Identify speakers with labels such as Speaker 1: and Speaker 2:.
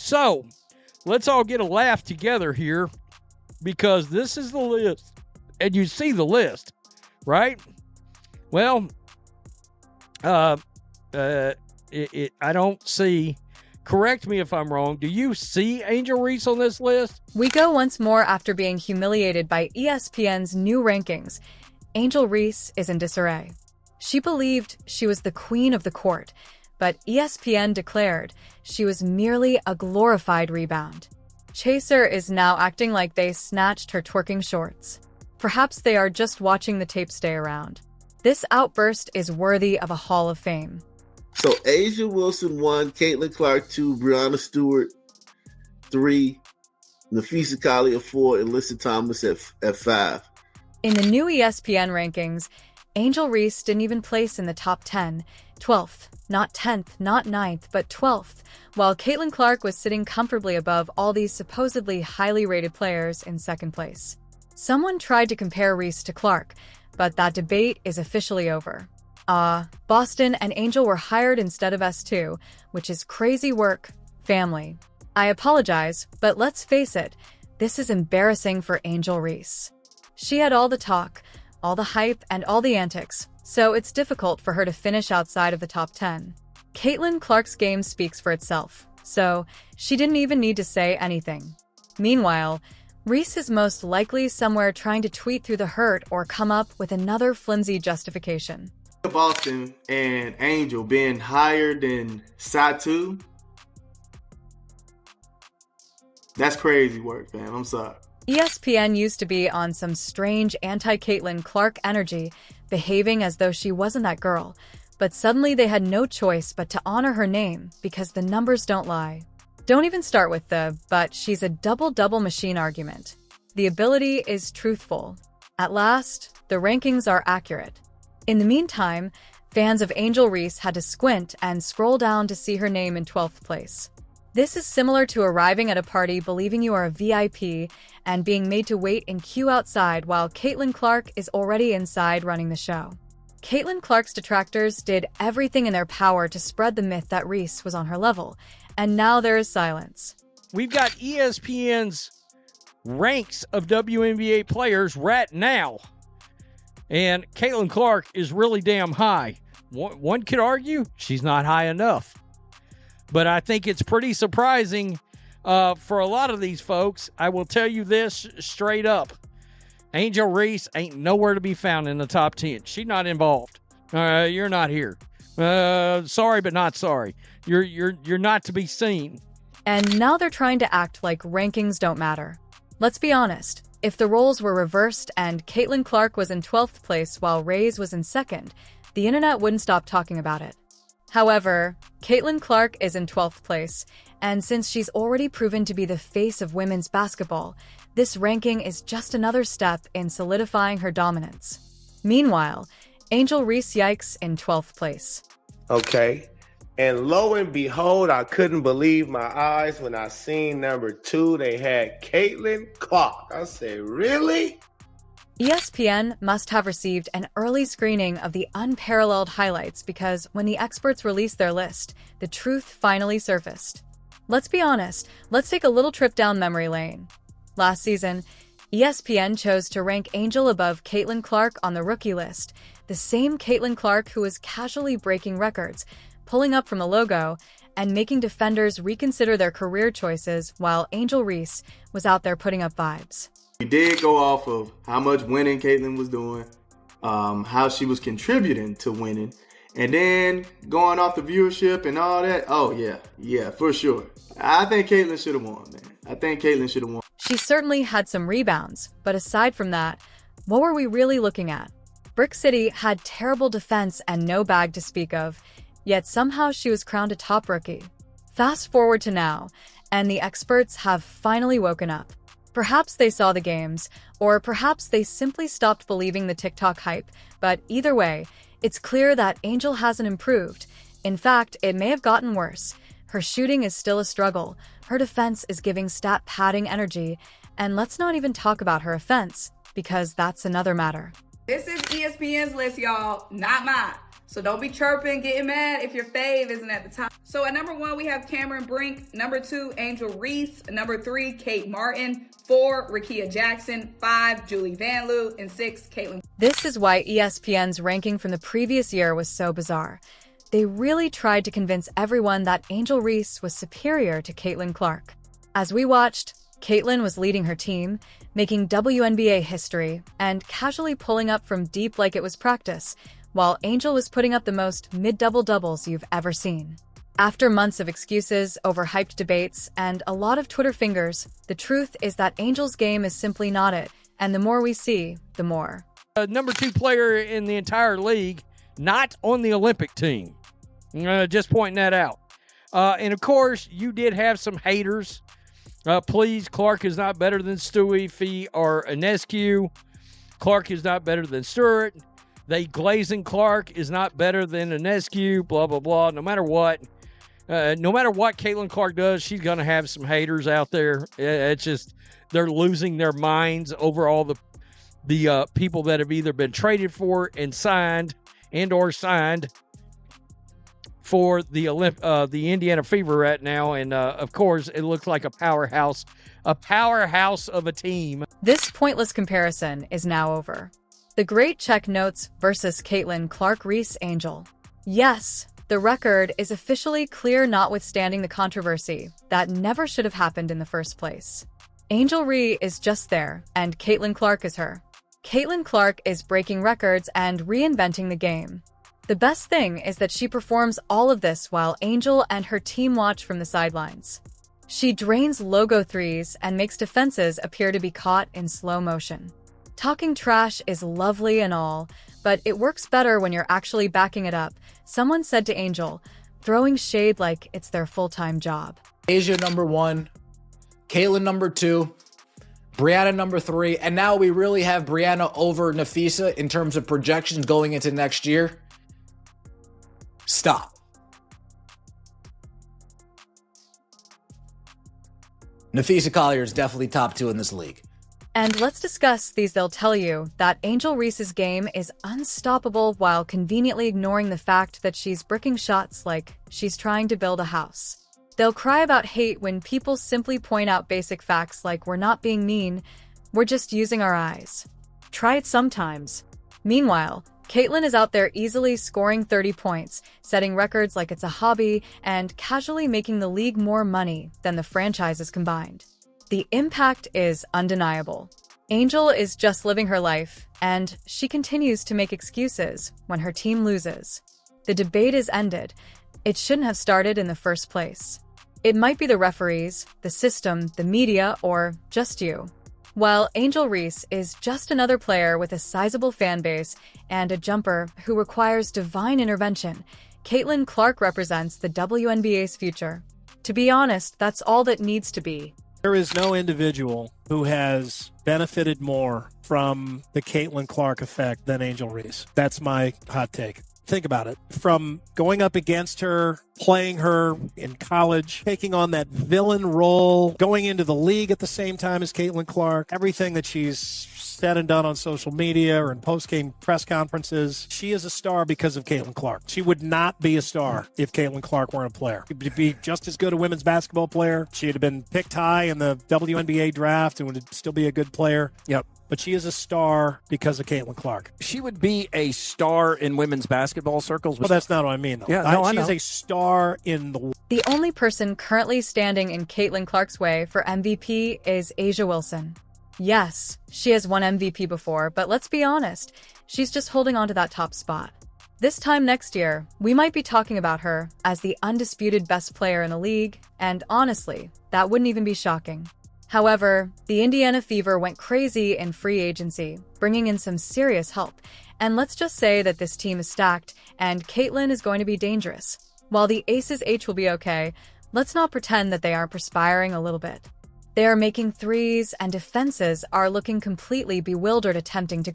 Speaker 1: So let's all get a laugh together here because this is the list. And you see the list, right? Well, I don't see, correct me if I'm wrong, do you see Angel Reese on this list?
Speaker 2: We go once more after being humiliated by ESPN's new rankings. Angel Reese is in disarray. She believed she was the queen of the court, but ESPN declared she was merely a glorified rebound. Chaser is now acting like they snatched her twerking shorts. Perhaps they are just watching the tape stay around. This outburst is worthy of a Hall of Fame.
Speaker 3: So Asia Wilson 1, Caitlin Clark 2, Breonna Stewart 3, Nafisa Collier 4, and Alyssa Thomas at 5.
Speaker 2: In the new ESPN rankings, Angel Reese didn't even place in the top 10, 12th, not 10th, not 9th, but 12th, while Caitlin Clark was sitting comfortably above all these supposedly highly rated players in second place. Someone tried to compare Reese to Clark, but that debate is officially over. Boston and Angel were hired instead of S2, which is crazy work, family. I apologize, but let's face it, this is embarrassing for Angel Reese. She had all the talk, all the hype, and all the antics, so it's difficult for her to finish outside of the top 10. Caitlin Clark's game speaks for itself, so she didn't even need to say anything. Meanwhile, Reese is most likely somewhere trying to tweet through the hurt or come up with another flimsy justification.
Speaker 4: Boston and Angel being higher than Satu, that's crazy work, fam. I'm sorry.
Speaker 2: ESPN used to be on some strange anti-Caitlin Clark energy, behaving as though she wasn't that girl, but suddenly they had no choice but to honor her name because the numbers don't lie. Don't even start with the "but she's a double-double machine" argument. The ability is truthful. At last, the rankings are accurate. In the meantime, fans of Angel Reese had to squint and scroll down to see her name in 12th place. This is similar to arriving at a party believing you are a VIP and being made to wait in queue outside while Caitlin Clark is already inside running the show. Caitlin Clark's detractors did everything in their power to spread the myth that Reese was on her level, and now there is silence.
Speaker 1: We've got ESPN's ranks of WNBA players right now. And Caitlin Clark is really damn high. One could argue she's not high enough. But I think it's pretty surprising for a lot of these folks. I will tell you this straight up. Angel Reese ain't nowhere to be found in the top 10. She's not involved. You're not here. Sorry, but not sorry. You're not to be seen.
Speaker 2: And now they're trying to act like rankings don't matter. Let's be honest. If the roles were reversed and Caitlin Clark was in 12th place while Reyes was in 2nd, the internet wouldn't stop talking about it. However, Caitlin Clark is in 12th place, and since she's already proven to be the face of women's basketball, this ranking is just another step in solidifying her dominance. Meanwhile, Angel Reese yikes in 12th place.
Speaker 5: Okay. And lo and behold, I couldn't believe my eyes when I seen number 2. They had Caitlin Clark. I said, really?
Speaker 2: ESPN must have received an early screening of the unparalleled highlights because when the experts released their list, the truth finally surfaced. Let's be honest, let's take a little trip down memory lane. Last season, ESPN chose to rank Angel above Caitlin Clark on the rookie list, the same Caitlin Clark who was casually breaking records, pulling up from the logo, and making defenders reconsider their career choices while Angel Reese was out there putting up vibes.
Speaker 4: We did go off of how much winning Caitlin was doing, how she was contributing to winning, and then going off the viewership and all that. Oh, yeah, for sure. I think Caitlin should have won, man. I think Caitlin should have won.
Speaker 2: She certainly had some rebounds, but aside from that, what were we really looking at? Brick City had terrible defense and no bag to speak of, yet somehow she was crowned a top rookie. Fast forward to now, and the experts have finally woken up. Perhaps they saw the games, or perhaps they simply stopped believing the TikTok hype, but either way, it's clear that Angel hasn't improved. In fact, it may have gotten worse. Her shooting is still a struggle, her defense is giving stat padding energy, and let's not even talk about her offense, because that's another matter.
Speaker 6: This is ESPN's list, y'all, not mine. So don't be chirping, getting mad if your fave isn't at the top. So at number 1, we have Cameron Brink. Number 2, Angel Reese. Number 3, Kate Martin. 4, Rakia Jackson. 5, Julie Vanloo. And 6, Caitlin.
Speaker 2: This is why ESPN's ranking from the previous year was so bizarre. They really tried to convince everyone that Angel Reese was superior to Caitlin Clark. As we watched, Caitlin was leading her team, making WNBA history, and casually pulling up from deep like it was practice, while Angel was putting up the most mid-double-doubles you've ever seen. After months of excuses, overhyped debates, and a lot of Twitter fingers, the truth is that Angel's game is simply not it, and the more we see, the more.
Speaker 1: Number 2 player in the entire league, not on the Olympic team. Just pointing that out. And of course, you did have some haters. Please, Clark is not better than Stewie, Fee, or Ionescu. Clark is not better than Stewart. They glazing Clark is not better than Ionescu, blah, blah, blah. No matter what Caitlin Clark does, she's going to have some haters out there. It's just they're losing their minds over all the people that have either been traded for and signed for the Indiana Fever right now. And, of course, it looks like a powerhouse of a team.
Speaker 2: This pointless comparison is now over. The Great Check notes versus Caitlin Clark Reese Angel. Yes, the record is officially clear, notwithstanding the controversy that never should have happened in the first place. Angel Reese is just there, and Caitlin Clark is her. Caitlin Clark is breaking records and reinventing the game. The best thing is that she performs all of this while Angel and her team watch from the sidelines. She drains logo threes and makes defenses appear to be caught in slow motion. Talking trash is lovely and all, but it works better when you're actually backing it up. Someone said to Angel, throwing shade like it's their full-time job.
Speaker 7: Asia number 1, Caitlin number 2, Brianna number 3, and now we really have Brianna over Nafisa in terms of projections going into next year. Stop. Nafisa Collier is definitely top 2 in this league.
Speaker 2: And let's discuss these. They'll tell you that Angel Reese's game is unstoppable while conveniently ignoring the fact that she's bricking shots like she's trying to build a house. They'll cry about hate when people simply point out basic facts like we're not being mean, we're just using our eyes. Try it sometimes. Meanwhile, Caitlin is out there easily scoring 30 points, setting records like it's a hobby, and casually making the league more money than the franchises combined. The impact is undeniable. Angel is just living her life, and she continues to make excuses when her team loses. The debate is ended. It shouldn't have started in the first place. It might be the referees, the system, the media, or just you. While Angel Reese is just another player with a sizable fan base and a jumper who requires divine intervention, Caitlin Clark represents the WNBA's future. To be honest, that's all that needs to be.
Speaker 8: There is no individual who has benefited more from the Caitlin Clark effect than Angel Reese. That's my hot take. Think about it. From going up against her, playing her in college, taking on that villain role, going into the league at the same time as Caitlin Clark, everything that she's said and done on social media or in post-game press conferences, she is a star because of Caitlin Clark. She would not be a star if Caitlin Clark weren't a player. She'd be just as good a women's basketball player. She'd have been picked high in the WNBA draft and would still be a good player. Yep. But she is a star because of Caitlin Clark.
Speaker 9: She would be a star in women's basketball circles.
Speaker 8: Well, that's not what I mean, though.
Speaker 9: Yeah, no, I
Speaker 8: she
Speaker 9: know.
Speaker 8: is a star in the...
Speaker 2: The only person currently standing in Caitlin Clark's way for MVP is A'ja Wilson. Yes, she has won MVP before, but let's be honest, she's just holding on to that top spot. This time next year, we might be talking about her as the undisputed best player in the league, and honestly, that wouldn't even be shocking. However, the Indiana Fever went crazy in free agency, bringing in some serious help, and let's just say that this team is stacked, and Caitlin is going to be dangerous. While the Aces H will be okay, let's not pretend that they aren't perspiring a little bit. They are making threes, and defenses are looking completely bewildered attempting to